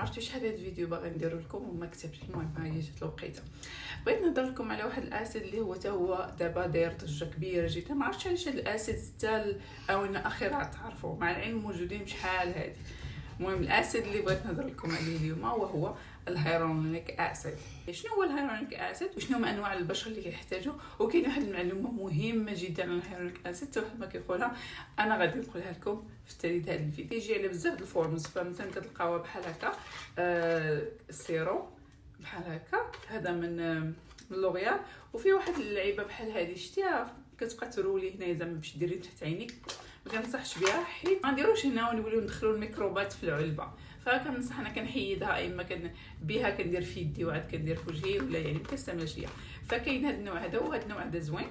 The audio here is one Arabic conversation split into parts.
عرفتوا شحال هاد الفيديو باغي نديرو لكم وما كتبتش. المهم ها هي جات الوقيته. بغيت نهضر لكم على واحد الاسيد اللي هو حتى هو دابا داير ضجه كبيره جدا. ما عرفتش علاش هاد الاسيد حتى الاونه الاخيره تعرفوا، مع العلم موجودين بشحال هادي. المهم الاسيد اللي بغيت نهضر لكم عليه اليوم وهو الهيرونيك اسيد. شنو هو الهيرونيك اسيد وشنو هما انواع البشر اللي كيحتاجوا؟ وكاين واحد المعلومه مهمه جدا عن الهيرونيك اسيد حتى واحد ما كيقولها، انا غادي نقولها لكم في التالي هذا الفيديو. كيجي على بزاف د الفورمز، فمثلا كتلقاوها بحال هكا السيروم بحال هكا، هذا من لوريال، وفي واحد اللعيبه بحال هذه شتيها كتبقى ترولي هنا زعما باش ديري تحت عينيك. ما كنصحش بها حيت ما نديروش هنا ونوليو ندخلوا الميكروبات في العلبه، فكنصح انا كنحيدها، اما بها كندير في يدي وعاد كندير في وجهي، ولا يعني ما كنستعملش ليا. فكاين هذا النوع هذا وهذا النوع هذا زوين.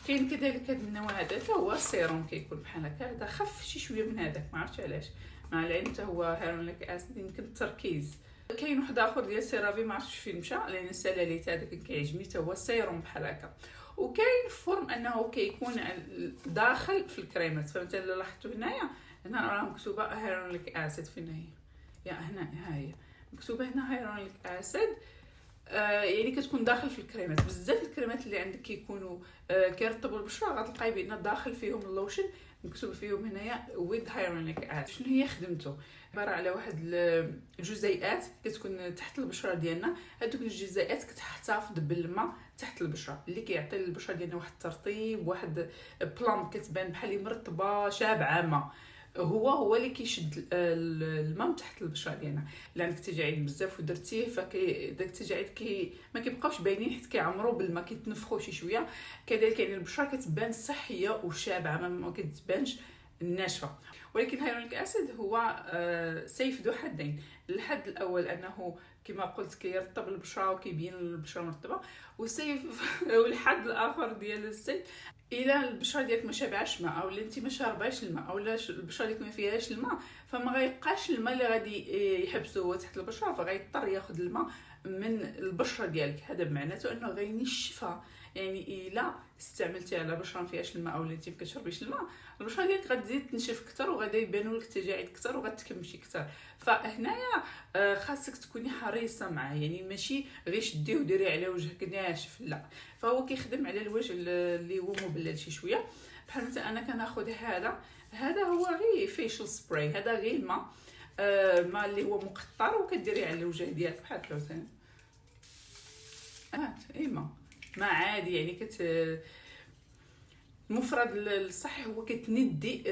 كاين كذلك هذا النوع هذا حتى هو السيروم كيكون بحال هكا، هذا خف شي شويه من هذاك، ما عرفتش علاش، مع العلم حتى هو هيرونيك اسيد يمكن التركيز. كاين واحد اخر ديال سيرافي ما عرفتش فين مشى، لان السلاليت هذاك كيعجبني حتى هو السيروم بحال هكا. وكاين فورم انه كيكون داخل في الكريمات، فمثلا لاحظتوا هنايا راه مكتوبه هيرونيك اسيد فين هي، يا هنا ها هي مكتوبه هنا هيرونيك اسيد. يعني كتكون داخل في الكريمات. بزاف الكريمات اللي عندك كيكونوا كيرطبوا البشره غتلقاي بان داخل فيهم اللوشن مكتوب فيهم هنايا ويد هيرونيك اسيد. شنو هي خدمته؟ عباره على واحد الجزيئات كتكون تحت البشره ديالنا. هذوك الجزيئات كتحتفظ بالماء تحت البشره، اللي كيعطي للبشره ديالنا واحد الترطيب، واحد بلام كتبان بحال مرطبه شابعه ماء. هو اللي كيشد الماء تحت البشره ديالنا. الا عندك تجاعيد بزاف ودرتيه داك التجاعيد ما كيبقاوش باينين حيت كيعمروا بالماء، كيتنفخوا شي شويه. كذلك يعني البشره كتبان صحيه وشابعه، ما كتبانش ناشفه. ولكن الهيرونيك اسيد هو سيف ذو حدين. الحد الاول انه كما قلت كيرطب البشره وكيبين البشره مرطبه، والسيف والحد الاخر ديال السيف الى البشره ديالك ما شابعاش ماء، او انت ما شارباش الماء، او البشره ديالك ما فيهاش الماء، فما غيبقاش الماء اللي غادي يحبسه هو تحت البشره، فغيضطر ياخذ الماء من البشره ديالك. هذا بمعناته انه غينشفها. يعني الا استعملتي على بشره ما فيهاش الماء، او انت ما كتشربيش الماء، البشره ديالك غتزيد تنشف اكثر، وغادي يبانوا لك تجاعيد اكثر، وغتكمشي اكثر. فهنايا خاصك تكوني حريصه معاه، يعني ماشي غير شديه وديري على وجهك ناشف، لا. فهو كيخدم على الوجه اللي هو مبلل شي شويه. بحال مثلا انا كناخذ هذا هو غير فيشل سبراي، هذا غير الماء الماء اللي هو مقطر، وكديري على الوجه ديالك بحال هكا مثلا. ما عادي يعني المفرد الصحي هو كتندي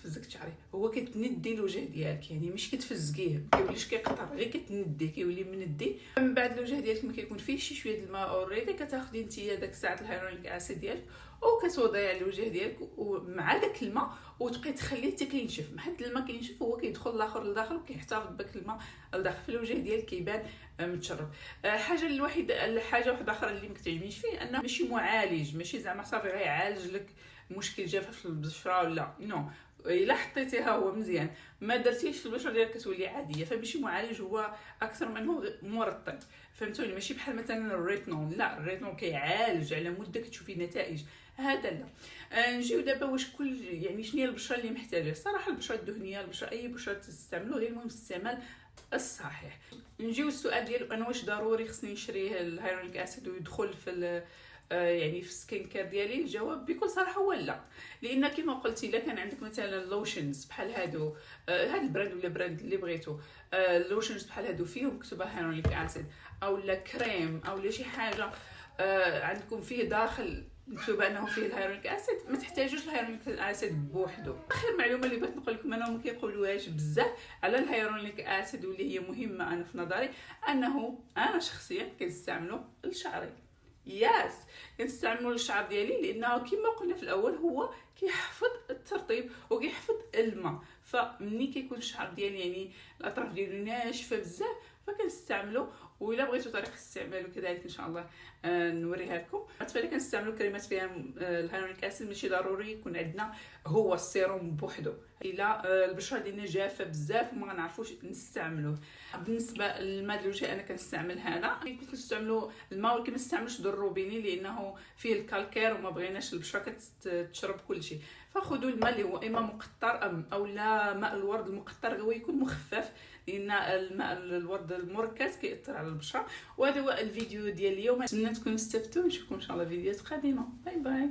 فزك شعري، هو كتندي الوجه ديالك، يعني مش كتفزقيه، ما كيوليش كيقطر، غير كتندي، كيولي مندي. من بعد الوجه ديالك ما كيكون فيه شي شويه د الماء اوريدي، كتاخدي نتيا داك ساعه الهيرونيك اسيد ديالك وكتوضعي على الوجه ديالك ومع داك الماء، وتبقاي تخليه حتى كينشف. لحد الماء كينشف هو كيدخل الاخر لداخل، وكيحتفظ بداك الماء لداخل في الوجه ديالك، كيبان متشرب. الحاجه واحده اخرى اللي ما كتعجبنيش فيه انه ماشي معالج، ماشي زعما صافي غيعالج لك مشكل جافه في البشره ولا نو. الا حطيتيها هو مزيان ما درتيش البشره ديالك كتولي عاديه. فماشي معالج، هو اكثر منه مرطب، فهمتوني؟ ماشي بحال مثلا الريتنول، لا الريتنول كيعالج على مده كتشوفي نتائج، هذا لا. نجيو دابا واش يعني شنو هي البشره اللي محتاجه؟ صراحه البشره الدهنيه، البشره اي بشره تستعملوا، غير المهم الاستعمال الصحيح. نجيو السؤال ديالو انا واش ضروري خصني نشري الهيرونيك اسيد ويدخل في يعني في السكين كير ديالي؟ الجواب بكل صراحه هو لا. لان كما قلتي الا كان عندك مثلا لوشنز بحال هادو، هاد البراند ولا براند اللي بغيتو، لوشنز بحال هادو فيهم مكتوبه هيرونيك اسيد، او لا كريم او لا شي حاجه عندكم فيه داخل مكتوبه انه فيه الهيرونيك اسيد، ما تحتاجوش الهيرونيك اسيد بوحدو. اخر معلومه اللي بغيت نقول لكم انا ما كيقولوهاش بزاف على الهيرونيك اسيد واللي هي مهمه انا في نظري، انه انا شخصيا كنستعملو لشعري. كنستعملو للشعر ديالي، لانه كما قلنا في الاول هو كيحفظ الترطيب وكيحفظ الماء. فمني كيكون الشعر ديالي يعني الاطراف ديالو ناشفه بزاف فكنستعملو. وإلا بغيتو طريقه استعماله كذلك ان شاء الله نوريها لكم. فانا كنستعملوا كريمات فيها الهيرونيك اسيد، ماشي ضروري يكون عندنا هو السيروم بوحدو. الا البشره ديالنا جافه بزاف وما غنعرفوش نستعملوه. بالنسبه للماء الوجه انا كنستعمل هذا، كنت كنستعملوا الماء، ولكن ما نستعملوش د الروبيني لانه فيه الكالكير وما بغيناش البشره كتشرب كلشي. فخذوا الماء اللي هو اما مقطر او لا ماء الورد المقطر، هو يكون مخفف لان الماء الورد المركز كيأثر على البشره. وهذا هو الفيديو ديال اليوم، نتمنى تكونوا استفدتوا، نشوفكم ان شاء الله فيديوهات قادمه. باي باي.